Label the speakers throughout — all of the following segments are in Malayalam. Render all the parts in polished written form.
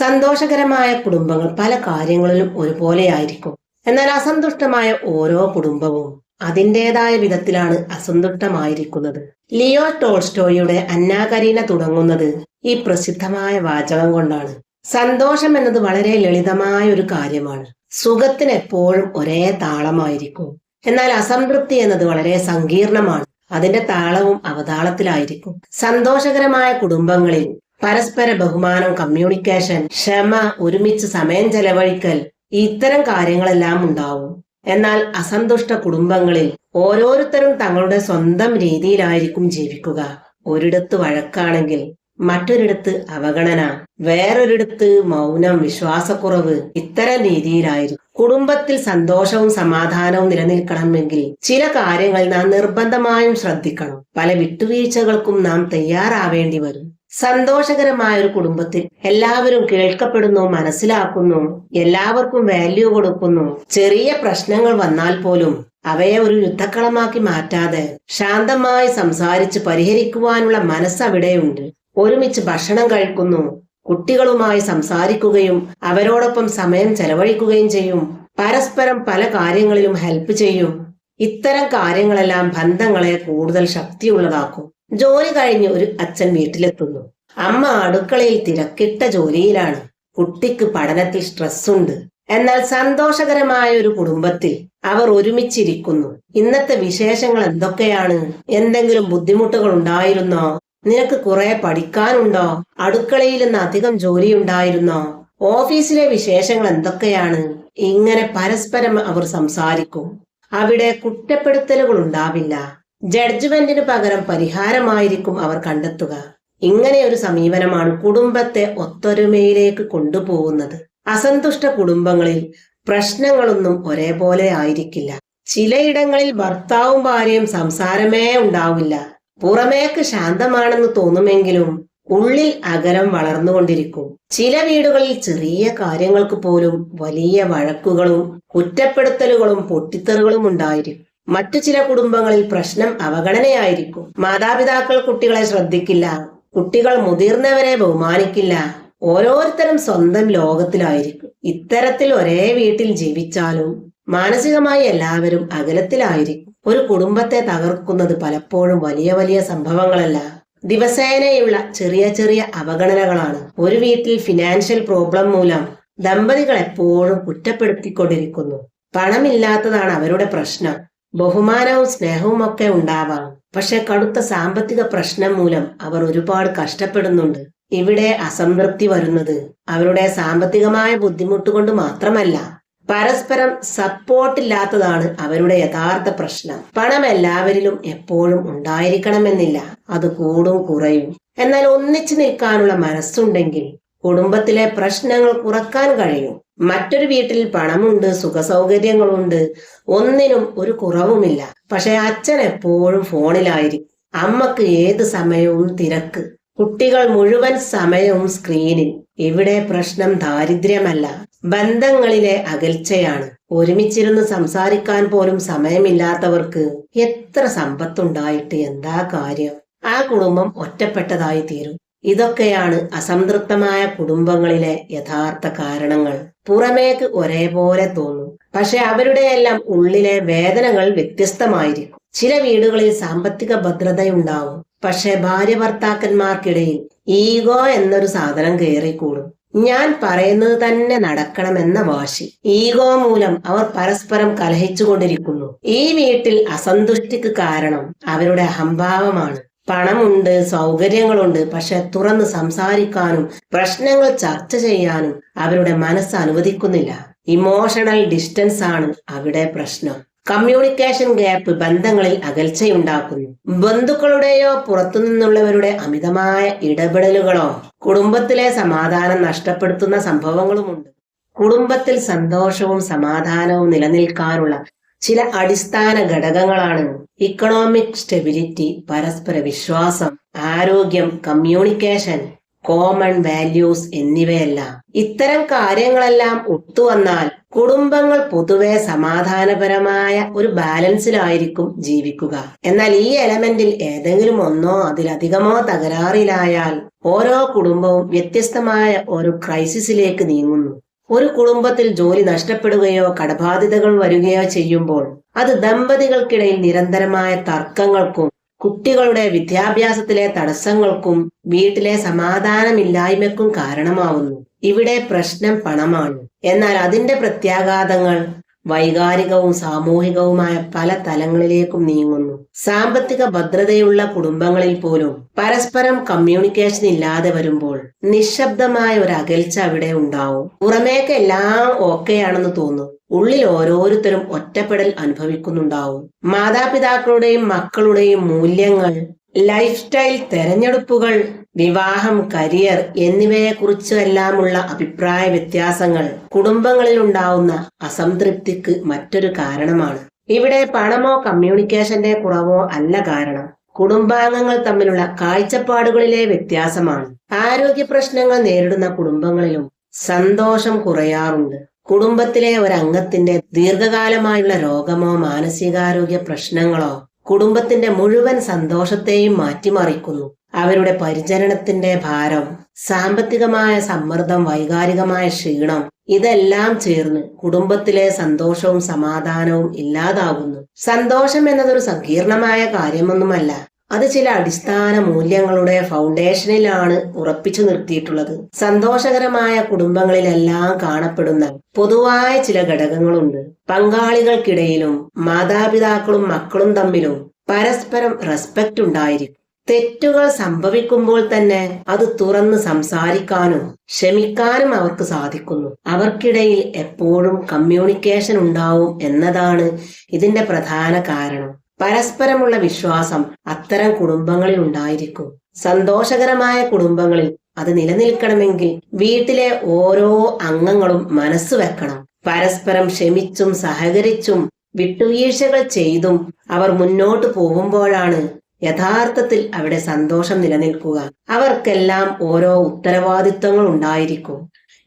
Speaker 1: സന്തോഷകരമായ കുടുംബങ്ങൾ പല കാര്യങ്ങളിലും ഒരുപോലെയായിരിക്കും. എന്നാൽ അസന്തുഷ്ടമായ ഓരോ കുടുംബവും അതിൻ്റെതായ വിധത്തിലാണ് അസന്തുഷ്ടമായിരിക്കുന്നത്. ലിയോ ടോൾസ്റ്റോയുടെ അന്നാ കരീന തുടങ്ങുന്നത് ഈ പ്രസിദ്ധമായ വാചകം കൊണ്ടാണ്. സന്തോഷം എന്നത് വളരെ ലളിതമായ ഒരു കാര്യമാണ്. സുഖത്തിന് എപ്പോഴും ഒരേ താളമായിരിക്കും. എന്നാൽ അസംതൃപ്തി എന്നത് വളരെ സങ്കീർണമാണ്. അതിന്റെ താളവും അവതാളത്തിലായിരിക്കും. സന്തോഷകരമായ കുടുംബങ്ങളിൽ പരസ്പര ബഹുമാനം, കമ്മ്യൂണിക്കേഷൻ, ക്ഷമ, ഒരുമിച്ച് സമയം ചെലവഴിക്കൽ, ഇത്തരം കാര്യങ്ങളെല്ലാം ഉണ്ടാവും. എന്നാൽ അസന്തുഷ്ട കുടുംബങ്ങളിൽ ഓരോരുത്തരും തങ്ങളുടെ സ്വന്തം രീതിയിലായിരിക്കും ജീവിക്കുക. ഒരിടത്ത് വഴക്കാണെങ്കിൽ മറ്റൊരിടത്ത് അവഗണന, വേറൊരിടത്ത് മൗനം, വിശ്വാസക്കുറവ്, ഇത്തരം രീതിയിലായിരിക്കും. കുടുംബത്തിൽ സന്തോഷവും സമാധാനവും നിലനിൽക്കണമെങ്കിൽ ചില കാര്യങ്ങൾ നാം നിർബന്ധമായും ശ്രദ്ധിക്കണം. പല വിട്ടുവീഴ്ചകൾക്കും നാം തയ്യാറാവേണ്ടി വരും. സന്തോഷകരമായ ഒരു കുടുംബത്തിൽ എല്ലാവരും കേൾക്കപ്പെടുന്നു, മനസ്സിലാക്കുന്നു, എല്ലാവർക്കും വാല്യൂ കൊടുക്കുന്നു. ചെറിയ പ്രശ്നങ്ങൾ വന്നാൽ പോലും അവയെ ഒരു യുദ്ധക്കളമാക്കി മാറ്റാതെ ശാന്തമായി സംസാരിച്ച് പരിഹരിക്കുവാനുള്ള മനസ്സ് അവിടെയുണ്ട്. ഒരുമിച്ച് ഭക്ഷണം കഴിക്കുന്നു, കുട്ടികളുമായി സംസാരിക്കുകയും അവരോടൊപ്പം സമയം ചെലവഴിക്കുകയും ചെയ്യും. പരസ്പരം പല കാര്യങ്ങളിലും ഹെൽപ്പ് ചെയ്യും. ഇത്തരം കാര്യങ്ങളെല്ലാം ബന്ധങ്ങളെ കൂടുതൽ ശക്തിയുള്ളതാക്കും. ജോലി കഴിഞ്ഞ് ഒരു അച്ഛൻ വീട്ടിലെത്തുന്നു. അമ്മ അടുക്കളയിൽ തിരക്കിട്ട ജോലിയിലാണ്. കുട്ടിക്ക് പഠനത്തിൽ സ്ട്രെസ്സുണ്ട്. എന്നാൽ സന്തോഷകരമായ ഒരു കുടുംബത്തിൽ അവർ ഒരുമിച്ചിരിക്കുന്നു. ഇന്നത്തെ വിശേഷങ്ങൾ എന്തൊക്കെയാണ്? എന്തെങ്കിലും ബുദ്ധിമുട്ടുകൾ ഉണ്ടായിരുന്നോ? നിനക്ക് കുറെ പഠിക്കാനുണ്ടോ? അടുക്കളയിൽ നിന്ന് അധികം ജോലി ഉണ്ടായിരുന്നോ? ഓഫീസിലെ വിശേഷങ്ങൾ എന്തൊക്കെയാണ്? ഇങ്ങനെ പരസ്പരം അവർ സംസാരിക്കും. അവിടെ കുറ്റപ്പെടുത്തലുകൾ ഉണ്ടാവില്ല. ജഡ്ജ്മെന്റിന് പകരം പരിഹാരമായിരിക്കും അവർ കണ്ടെത്തുക. ഇങ്ങനെ ഒരു സമീപനമാണ് കുടുംബത്തെ ഒത്തൊരുമയിലേക്ക് കൊണ്ടുപോകുന്നത്. അസന്തുഷ്ട കുടുംബങ്ങളിൽ പ്രശ്നങ്ങളൊന്നും ഒരേപോലെ ആയിരിക്കില്ല. ചിലയിടങ്ങളിൽ ഭർത്താവും ഭാര്യയും സംസാരമേ ഉണ്ടാവില്ല. പുറമേക്ക് ശാന്തമാണെന്ന് തോന്നുമെങ്കിലും ഉള്ളിൽ അകലം വളർന്നുകൊണ്ടിരിക്കും. ചില വീടുകളിൽ ചെറിയ കാര്യങ്ങൾക്ക് പോലും വലിയ വഴക്കുകളും കുറ്റപ്പെടുത്തലുകളും പൊട്ടിത്തെറികളും ഉണ്ടായിരിക്കും. മറ്റു ചില കുടുംബങ്ങളിൽ പ്രശ്നം അവഗണനയായിരിക്കും. മാതാപിതാക്കൾ കുട്ടികളെ ശ്രദ്ധിക്കില്ല. കുട്ടികൾ മുതിർന്നവരെ ബഹുമാനിക്കില്ല. ഓരോരുത്തരും സ്വന്തം ലോകത്തിലായിരിക്കും. ഇത്തരത്തിൽ ഒരേ വീട്ടിൽ ജീവിച്ചാലും മാനസികമായി എല്ലാവരും അകലത്തിലായിരിക്കും. ഒരു കുടുംബത്തെ തകർക്കുന്നത് പലപ്പോഴും വലിയ വലിയ സംഭവങ്ങളല്ല, ദിവസേനയുള്ള ചെറിയ ചെറിയ അവഗണനകളാണ്. ഒരു വീട്ടിൽ ഫിനാൻഷ്യൽ പ്രോബ്ലം മൂലം ദമ്പതികൾ എപ്പോഴും കുറ്റപ്പെടുത്തിക്കൊണ്ടിരിക്കുന്നു. പണമില്ലാത്തതാണ് അവരുടെ പ്രശ്നം. ബഹുമാനവും സ്നേഹവും ഒക്കെ ഉണ്ടാവാം, പക്ഷെ കടുത്ത സാമ്പത്തിക പ്രശ്നം മൂലം അവർ ഒരുപാട് കഷ്ടപ്പെടുന്നുണ്ട്. ഇവിടെ അസംതൃപ്തി വരുന്നത് അവരുടെ സാമ്പത്തികമായ ബുദ്ധിമുട്ട് കൊണ്ട് മാത്രമല്ല, പരസ്പരം സപ്പോർട്ടില്ലാത്തതാണ് അവരുടെ യഥാർത്ഥ പ്രശ്നം. പണം എല്ലാവരിലും എപ്പോഴും ഉണ്ടായിരിക്കണമെന്നില്ല, അത് കൂടും കുറയും. എന്നാൽ ഒന്നിച്ചു നിൽക്കാനുള്ള മനസ്സുണ്ടെങ്കിൽ കുടുംബത്തിലെ പ്രശ്നങ്ങൾ കുറക്കാൻ കഴിയും. മറ്റൊരു വീട്ടിൽ പണമുണ്ട്, സുഖസൗകര്യങ്ങളുണ്ട്, ഒന്നിനും ഒരു കുറവുമില്ല. പക്ഷെ അച്ഛൻ എപ്പോഴും ഫോണിലായിരിക്കും. അമ്മക്ക് ഏത് സമയവും തിരക്ക്. കുട്ടികൾ മുഴുവൻ സമയവും സ്ക്രീനിൽ. ഇവിടെ പ്രശ്നം ദാരിദ്ര്യമല്ല, ബന്ധങ്ങളിലെ അകൽച്ചയാണ്. ഒരുമിച്ചിരുന്ന് സംസാരിക്കാൻ പോലും സമയമില്ലാത്തവർക്ക് എത്ര സമ്പത്തുണ്ടായിട്ട് എന്താ കാര്യം? ആ കുടുംബം ഒറ്റപ്പെട്ടതായി തീരും. ഇതൊക്കെയാണ് അസംതൃപ്തമായ കുടുംബങ്ങളിലെ യഥാർത്ഥ കാരണങ്ങൾ. പുറമേക്ക് ഒരേപോലെ തോന്നും, പക്ഷെ അവരുടെയെല്ലാം ഉള്ളിലെ വേദനകൾ വ്യത്യസ്തമായിരിക്കും. ചില വീടുകളിൽ സാമ്പത്തിക ഭദ്രതയുണ്ടാവും, പക്ഷെ ഭാര്യ ഭർത്താക്കന്മാർക്കിടയിൽ ഈഗോ എന്നൊരു സാധനം കയറിക്കൂടും. ഞാൻ പറയുന്നത് തന്നെ നടക്കണമെന്ന വാശി. ഈഗോ മൂലം അവർ പരസ്പരം കലഹിച്ചുകൊണ്ടിരിക്കുന്നു. ഈ വീട്ടിൽ അസന്തുഷ്ടിക്ക് കാരണം അവരുടെ അഹംഭാവമാണ്. പണമുണ്ട്, സൗകര്യങ്ങളുണ്ട്, പക്ഷെ തുറന്ന് സംസാരിക്കാനും പ്രശ്നങ്ങൾ ചർച്ച ചെയ്യാനും അവരുടെ മനസ്സ് അനുവദിക്കുന്നില്ല. ഇമോഷണൽ ഡിസ്റ്റൻസ് ആണ് അവിടെ പ്രശ്നം. കമ്മ്യൂണിക്കേഷൻ ഗ്യാപ്പ് ബന്ധങ്ങളിൽ അകൽച്ചയുണ്ടാക്കുന്നു. ബന്ധുക്കളുടെയോ പുറത്തുനിന്നുള്ളവരുടെ അമിതമായ ഇടപെടലുകളോ കുടുംബത്തിലെ സമാധാനം നഷ്ടപ്പെടുത്തുന്ന സംഭവങ്ങളുമുണ്ട്. കുടുംബത്തിൽ സന്തോഷവും സമാധാനവും നിലനിൽക്കാനുള്ള ചില അടിസ്ഥാന ഘടകങ്ങളാണ് ഇക്കണോമിക് സ്റ്റെബിലിറ്റി, പരസ്പര വിശ്വാസം, ആരോഗ്യം, കമ്മ്യൂണിക്കേഷൻ. Common values എന്നിവയല്ല. ഇത്തരം കാര്യങ്ങളെല്ലാം ഒത്തുവന്നാൽ കുടുംബങ്ങൾ പൊതുവെ സമാധാനപരമായ ഒരു ബാലൻസിലായിരിക്കും ജീവിക്കുക. എന്നാൽ ഈ എലമെന്റിൽ ഏതെങ്കിലും ഒന്നോ അതിലധികമോ തകരാറിലായാൽ ഓരോ കുടുംബവും വ്യത്യസ്തമായ ഒരു ക്രൈസിസിലേക്ക് നീങ്ങുന്നു. ഒരു കുടുംബത്തിൽ ജോലി നഷ്ടപ്പെടുകയോ കടബാധ്യതകൾ വരികയോ ചെയ്യുമ്പോൾ അത് ദമ്പതികൾക്കിടയിൽ നിരന്തരമായ തർക്കങ്ങൾക്കും കുട്ടികളുടെ വിദ്യാഭ്യാസത്തിലെ തടസ്സങ്ങൾക്കും വീട്ടിലെ സമാധാനമില്ലായ്മയ്ക്കും കാരണമാവുന്നു. ഇവിടെ പ്രശ്നം പണമാണ്. എന്നാൽ അതിന്റെ പ്രത്യാഘാതങ്ങൾ വൈകാരികവും സാമൂഹികവുമായ പല തലങ്ങളിലേക്കും നീങ്ങുന്നു. സാമ്പത്തിക ഭദ്രതയുള്ള കുടുംബങ്ങളിൽ പോലും പരസ്പരം കമ്മ്യൂണിക്കേഷൻ ഇല്ലാതെ വരുമ്പോൾ നിശബ്ദമായ ഒരു അകൽച്ച അവിടെ ഉണ്ടാവും. പുറമേക്ക് എല്ലാം ഓക്കെയാണെന്ന് തോന്നും, ഉള്ളിൽ ഓരോരുത്തരും ഒറ്റപ്പെടൽ അനുഭവിക്കുന്നുണ്ടാവും. മാതാപിതാക്കളുടെയും മക്കളുടെയും മൂല്യങ്ങൾ, ലൈഫ് സ്റ്റൈൽ തെരഞ്ഞെടുപ്പുകൾ, വിവാഹം, കരിയർ എന്നിവയെക്കുറിച്ചെല്ലാമുള്ള അഭിപ്രായ വ്യത്യാസങ്ങൾ കുടുംബങ്ങളിൽ ഉണ്ടാവുന്ന അസംതൃപ്തിക്ക് മറ്റൊരു കാരണമാണ്. ഇവിടെ പണമോ കമ്മ്യൂണിക്കേഷന്റെ കുറവോ അല്ല കാരണം, കുടുംബാംഗങ്ങൾ തമ്മിലുള്ള കാഴ്ചപ്പാടുകളിലെ വ്യത്യാസമാണ്. ആരോഗ്യ പ്രശ്നങ്ങൾ നേരിടുന്ന കുടുംബങ്ങളിലും സന്തോഷം കുറയാറുണ്ട്. കുടുംബത്തിലെ ഒരംഗത്തിന്റെ ദീർഘകാലമായുള്ള രോഗമോ മാനസികാരോഗ്യ പ്രശ്നങ്ങളോ കുടുംബത്തിന്റെ മുഴുവൻ സന്തോഷത്തെയും മാറ്റിമറിക്കുന്നു. അവരുടെ പരിചരണത്തിന്റെ ഭാരം, സാമ്പത്തികമായ സമ്മർദ്ദം, വൈകാരികമായ ക്ഷീണം ഇതെല്ലാം ചേർന്ന് കുടുംബത്തിലെ സന്തോഷവും സമാധാനവും ഇല്ലാതാകുന്നു. സന്തോഷം എന്നതൊരു സങ്കീർണമായ കാര്യമൊന്നുമല്ല. അത് ചില അടിസ്ഥാന മൂല്യങ്ങളുടെ ഫൗണ്ടേഷനിലാണ് ഉറപ്പിച്ചു നിർത്തിയിട്ടുള്ളത്. സന്തോഷകരമായ കുടുംബങ്ങളിലെല്ലാം കാണപ്പെടുന്ന പൊതുവായ ചില ഘടകങ്ങളുണ്ട്. പങ്കാളികൾക്കിടയിലും മാതാപിതാക്കളും മക്കളും തമ്മിലും പരസ്പരം റെസ്പെക്റ്റ് ഉണ്ടായിരിക്കും. തെറ്റുകൾ സംഭവിക്കുമ്പോൾ തന്നെ അത് തുറന്ന് സംസാരിക്കാനും ക്ഷമിക്കാനും അവർക്ക് സാധിക്കുന്നു. അവർക്കിടയിൽ എപ്പോഴും കമ്മ്യൂണിക്കേഷൻ ഉണ്ടാവും എന്നതാണ് ഇതിന്റെ പ്രധാന കാരണം. പരസ്പരമുള്ള വിശ്വാസം അത്തരം കുടുംബങ്ങളിൽ ഉണ്ടായിരിക്കും. സന്തോഷകരമായ കുടുംബങ്ങളിൽ അത് നിലനിൽക്കണമെങ്കിൽ വീട്ടിലെ ഓരോ അംഗങ്ങളും മനസ്സ് വെക്കണം. പരസ്പരം ക്ഷമിച്ചും സഹകരിച്ചും വിട്ടുവീഴ്ചകൾ ചെയ്തും അവർ മുന്നോട്ട് പോകുമ്പോഴാണ് യഥാർത്ഥത്തിൽ അവിടെ സന്തോഷം നിലനിൽക്കുക. അവർക്കെല്ലാം ഓരോ ഉത്തരവാദിത്വങ്ങൾ ഉണ്ടായിരിക്കും.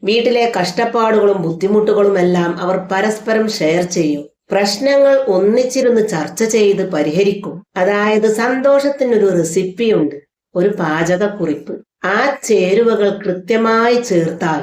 Speaker 1: വീട്ടിലെ കഷ്ടപ്പാടുകളും ബുദ്ധിമുട്ടുകളുമെല്ലാം അവർ പരസ്പരം ഷെയർ ചെയ്യും. പ്രശ്നങ്ങൾ ഒന്നിച്ചിരുന്ന് ചർച്ച ചെയ്ത് പരിഹരിക്കും. അതായത് സന്തോഷത്തിനൊരു റെസിപ്പിയുണ്ട്, ഒരു പാചകക്കുറിപ്പ്. ആ ചേരുവകൾ കൃത്യമായി ചേർത്താൽ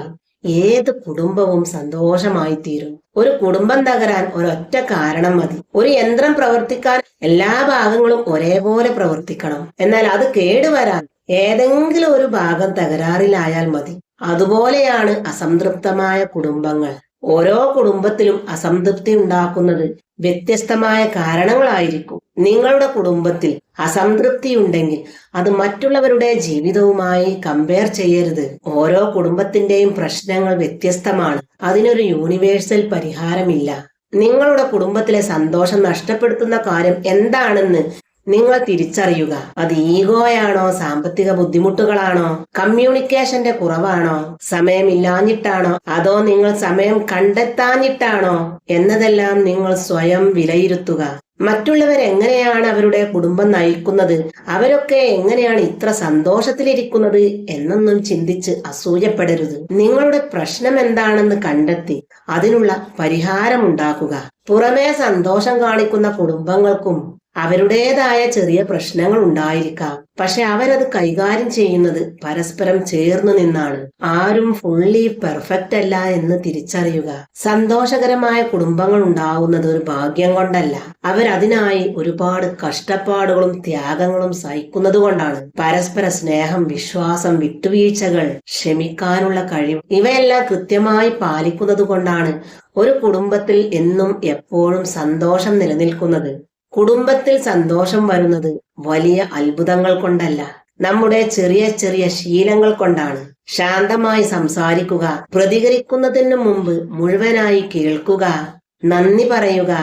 Speaker 1: ഏത് കുടുംബവും സന്തോഷമായി തീരും. ഒരു കുടുംബം തകരാൻ ഒരൊറ്റ കാരണം മതി. ഒരു യന്ത്രം പ്രവർത്തിക്കാൻ എല്ലാ ഭാഗങ്ങളും ഒരേപോലെ പ്രവർത്തിക്കണം. എന്നാൽ അത് കേടുവരാൻ ഏതെങ്കിലും ഒരു ഭാഗം തകരാറിലായാൽ മതി. അതുപോലെയാണ് അസംതൃപ്തമായ കുടുംബങ്ങൾ. ഓരോ കുടുംബത്തിലും അസംതൃപ്തി ഉണ്ടാക്കുന്നത് വ്യത്യസ്തമായ കാരണങ്ങളായിരിക്കും. നിങ്ങളുടെ കുടുംബത്തിൽ അസംതൃപ്തി ഉണ്ടെങ്കിൽ അത് മറ്റുള്ളവരുടെ ജീവിതവുമായി കമ്പയർ ചെയ്യരുത്. ഓരോ കുടുംബത്തിന്റെയും പ്രശ്നങ്ങൾ വ്യത്യസ്തമാണ്. അതിനൊരു യൂണിവേഴ്സൽ പരിഹാരമില്ല. നിങ്ങളുടെ കുടുംബത്തിലെ സന്തോഷം നഷ്ടപ്പെടുത്തുന്ന കാര്യം എന്താണെന്ന് നിങ്ങൾ തിരിച്ചറിയുക. അത് ഈഗോയാണോ, സാമ്പത്തിക ബുദ്ധിമുട്ടുകളാണോ, കമ്മ്യൂണിക്കേഷന്റെ കുറവാണോ, സമയമില്ലാഞ്ഞിട്ടാണോ, അതോ നിങ്ങൾ സമയം കണ്ടെത്താഞ്ഞിട്ടാണോ എന്നതെല്ലാം നിങ്ങൾ സ്വയം വിലയിരുത്തുക. മറ്റുള്ളവർ എങ്ങനെയാണ് അവരുടെ കുടുംബം നയിക്കുന്നത്, അവരൊക്കെ എങ്ങനെയാണ് ഇത്ര സന്തോഷത്തിലിരിക്കുന്നത് എന്നൊന്നും ചിന്തിച്ച് അസൂയപ്പെടരുത്. നിങ്ങളുടെ പ്രശ്നം എന്താണെന്ന് കണ്ടെത്തി അതിനുള്ള പരിഹാരമുണ്ടാക്കുക. പുറമേ സന്തോഷം കാണിക്കുന്ന കുടുംബങ്ങൾക്കും അവരുടേതായ ചെറിയ പ്രശ്നങ്ങൾ ഉണ്ടായിരിക്കാം. പക്ഷെ അവരത് കൈകാര്യം ചെയ്യുന്നത് പരസ്പരം ചേർന്ന് നിന്നാണ്. ആരും ഫുള്ളി പെർഫെക്റ്റ് അല്ല എന്ന് തിരിച്ചറിയുക. സന്തോഷകരമായ കുടുംബങ്ങൾ ഉണ്ടാവുന്നത് ഒരു ഭാഗ്യം കൊണ്ടല്ല, അവരതിനായി ഒരുപാട് കഷ്ടപ്പാടുകളും ത്യാഗങ്ങളും സഹിക്കുന്നത് കൊണ്ടാണ്. പരസ്പര സ്നേഹം, വിശ്വാസം, വിട്ടുവീഴ്ചകൾ, ക്ഷമിക്കാനുള്ള കഴിവ് ഇവയെല്ലാം കൃത്യമായി പാലിക്കുന്നത് കൊണ്ടാണ് ഒരു കുടുംബത്തിൽ എന്നും എപ്പോഴും സന്തോഷം നിലനിൽക്കുന്നത്. കുടുംബത്തിൽ സന്തോഷം വരുന്നത് വലിയ അത്ഭുതങ്ങൾ കൊണ്ടല്ല, നമ്മുടെ ചെറിയ ചെറിയ ശീലങ്ങൾ കൊണ്ടാണ്. ശാന്തമായി സംസാരിക്കുക, പ്രതികരിക്കുന്നതിന് മുമ്പ് മുഴുവനായി കേൾക്കുക, നന്ദി പറയുക,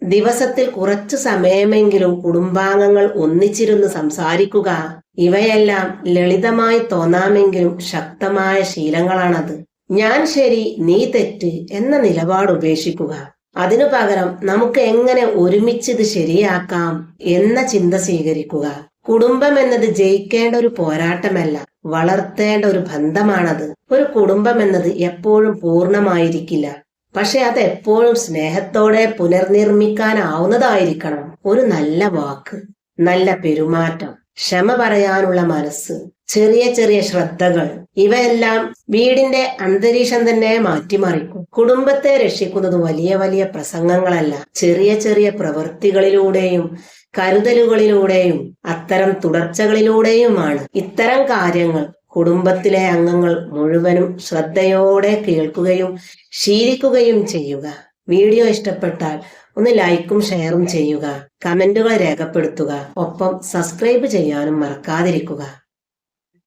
Speaker 1: ദിവസത്തിൽ കുറച്ചു സമയമെങ്കിലും കുടുംബാംഗങ്ങൾ ഒന്നിച്ചിരുന്ന് സംസാരിക്കുക. ഇവയെല്ലാം ലളിതമായി തോന്നാമെങ്കിലും ശക്തമായ ശീലങ്ങളാണത്. ഞാൻ ശരി, നീ തെറ്റ് എന്ന നിലപാട് ഉപേക്ഷിക്കുക. അതിനു പകരം നമുക്ക് എങ്ങനെ ഒരുമിച്ച് ഇത് ശരിയാക്കാം എന്ന ചിന്ത സ്വീകരിക്കുക. കുടുംബം എന്നത് ജയിക്കേണ്ട ഒരു പോരാട്ടമല്ല, വളർത്തേണ്ട ഒരു ബന്ധമാണത്. ഒരു കുടുംബം എന്നത് എപ്പോഴും പൂർണ്ണമായിരിക്കില്ല, പക്ഷെ അത് എപ്പോഴും സ്നേഹത്തോടെ പുനർനിർമ്മിക്കാനാവുന്നതായിരിക്കണം. ഒരു നല്ല വാക്ക്, നല്ല പെരുമാറ്റം, ക്ഷമ പറയാനുള്ള മനസ്സ്, ചെറിയ ചെറിയ ശ്രദ്ധകൾ, ഇവയെല്ലാം വീടിന്റെ അന്തരീക്ഷം തന്നെ മാറ്റിമറിക്കും. കുടുംബത്തെ രക്ഷിക്കുന്നത് വലിയ വലിയ പ്രസംഗങ്ങളല്ല, ചെറിയ ചെറിയ പ്രവൃത്തികളിലൂടെയും കരുതലുകളിലൂടെയും അത്തരം തുടർച്ചകളിലൂടെയുമാണ്. ഇത്തരം കാര്യങ്ങൾ കുടുംബത്തിലെ അംഗങ്ങൾ മുഴുവനും ശ്രദ്ധയോടെ കേൾക്കുകയും ശീലിക്കുകയും ചെയ്യുക. വീഡിയോ ഇഷ്ടപ്പെട്ടാൽ ഒന്ന് ലൈക്കും ഷെയറും ചെയ്യുക, കമന്റുകൾ രേഖപ്പെടുത്തുക, ഒപ്പം സബ്സ്ക്രൈബ് ചെയ്യാനും മറക്കാതിരിക്കുക.